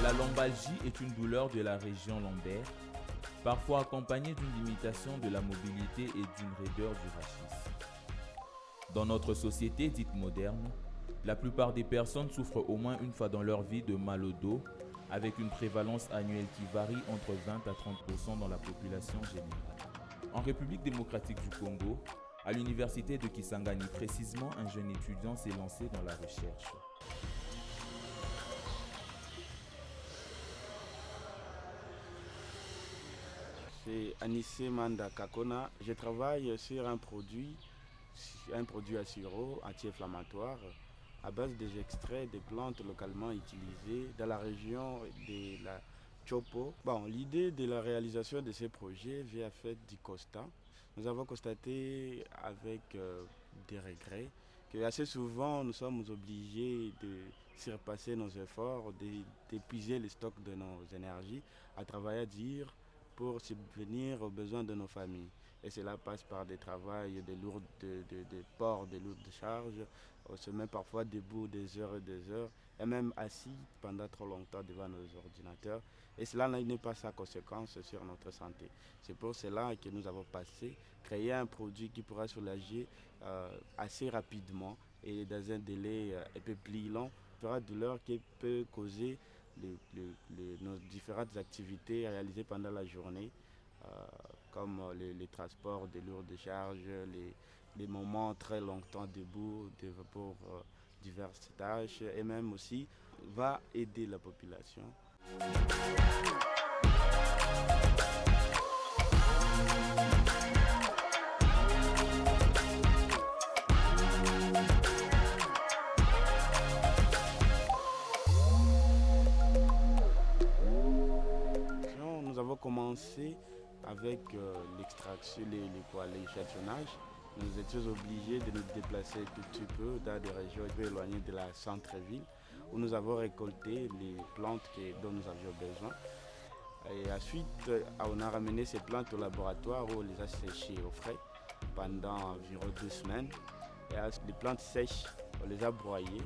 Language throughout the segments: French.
La lombalgie est une douleur de la région lombaire, parfois accompagnée d'une limitation de la mobilité et d'une raideur du rachis. Dans notre société dite moderne, la plupart des personnes souffrent au moins une fois dans leur vie de mal au dos, avec une prévalence annuelle qui varie entre 20 à 30% dans la population générale. En République démocratique du Congo, à l'université de Kisangani précisément, un jeune étudiant s'est lancé dans la recherche. C'est Anissé Manda Kakona. Je travaille sur un produit à sirop anti-inflammatoire à base des extraits des plantes localement utilisées dans la région de la Chopo. Bon, l'idée de la réalisation de ces projets vient fait du constat. Nous avons constaté avec des regrets que assez souvent nous sommes obligés de surpasser nos efforts, d'épuiser les stocks de nos énergies à travailler à dire pour subvenir aux besoins de nos familles. Et cela passe par des travails de ports, de lourdes charges. On se met parfois debout des heures et des heures, et même assis pendant trop longtemps devant nos ordinateurs. Et cela n'est pas sans conséquence sur notre santé. C'est pour cela que nous avons créé un produit qui pourra soulager assez rapidement et dans un délai un peu plus long, la douleur qui peut causer nos différentes activités réalisées pendant la journée, comme les transports de lourdes charges, les moments très longtemps debout pour diverses tâches, et même aussi va aider la population. Nous avons commencé avec l'extraction, l'échantillonnage. Nous étions obligés de nous déplacer tout petit peu dans des régions un peu éloignées de la centre-ville, où nous avons récolté les plantes dont nous avions besoin. Et ensuite, on a ramené ces plantes au laboratoire où on les a séchées au frais pendant environ 2 semaines. Et les plantes sèches, on les a broyées.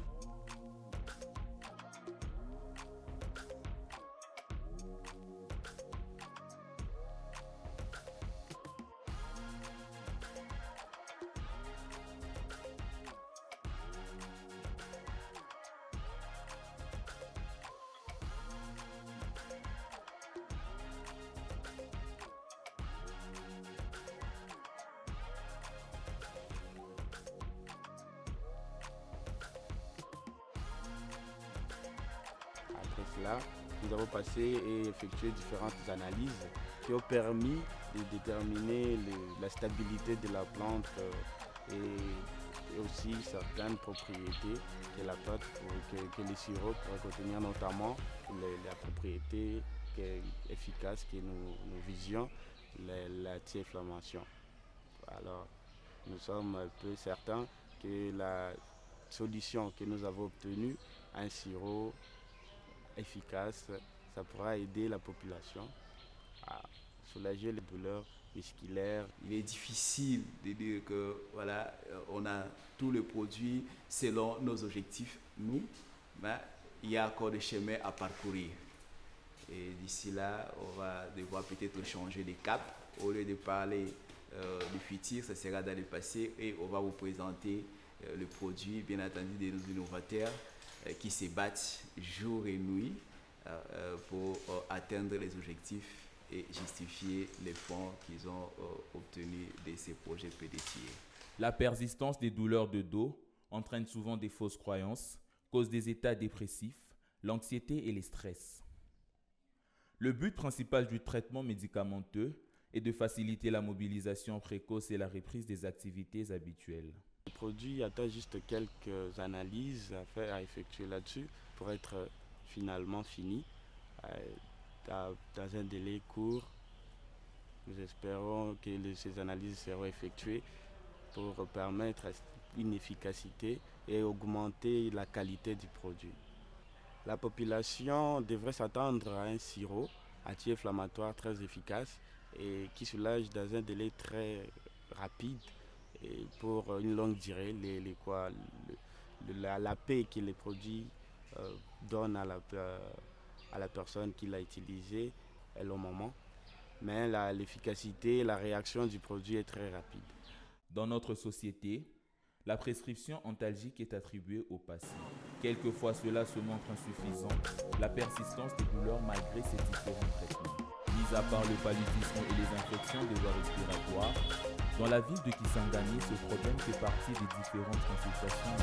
Après cela, nous avons passé et effectué différentes analyses qui ont permis de déterminer la stabilité de la plante et aussi certaines propriétés de la plante que les sirops pourraient contenir, notamment la propriété efficace que nous visions, l'anti-inflammation. Alors, nous sommes un peu certains que la solution que nous avons obtenue, un sirop efficace, ça pourra aider la population à soulager les douleurs musculaires. Il est difficile de dire que voilà, on a tous les produits selon nos objectifs, nous, mais il y a encore des chemins à parcourir. Et d'ici là, on va devoir peut-être changer de cap. Au lieu de parler du futur, ça sera dans le passé et on va vous présenter le produit, bien entendu, de nos innovateurs qui se battent jour et nuit pour atteindre les objectifs et justifier les fonds qu'ils ont obtenus de ces projets PDCA. La persistance des douleurs de dos entraîne souvent des fausses croyances, cause des états dépressifs, l'anxiété et les stress. Le but principal du traitement médicamenteux est de faciliter la mobilisation précoce et la reprise des activités habituelles. Le produit attend juste quelques analyses à effectuer là-dessus pour être finalement fini. dans un délai court. Nous espérons que ces analyses seront effectuées pour permettre une efficacité et augmenter la qualité du produit. La population devrait s'attendre à un sirop anti-inflammatoire très efficace et qui soulage dans un délai très rapide et pour une longue durée la paix que les produits donnent à la personne qui l'a utilisé est le moment. Mais l'efficacité, la réaction du produit est très rapide. Dans notre société, la prescription antalgique est attribuée aux patients. Quelquefois, cela se montre insuffisant, la persistance des douleurs malgré ces différents traitements. Mis à part le paludisme et les infections des voies respiratoires, dans la ville de Kisangani, ce problème fait partie des différentes consultations.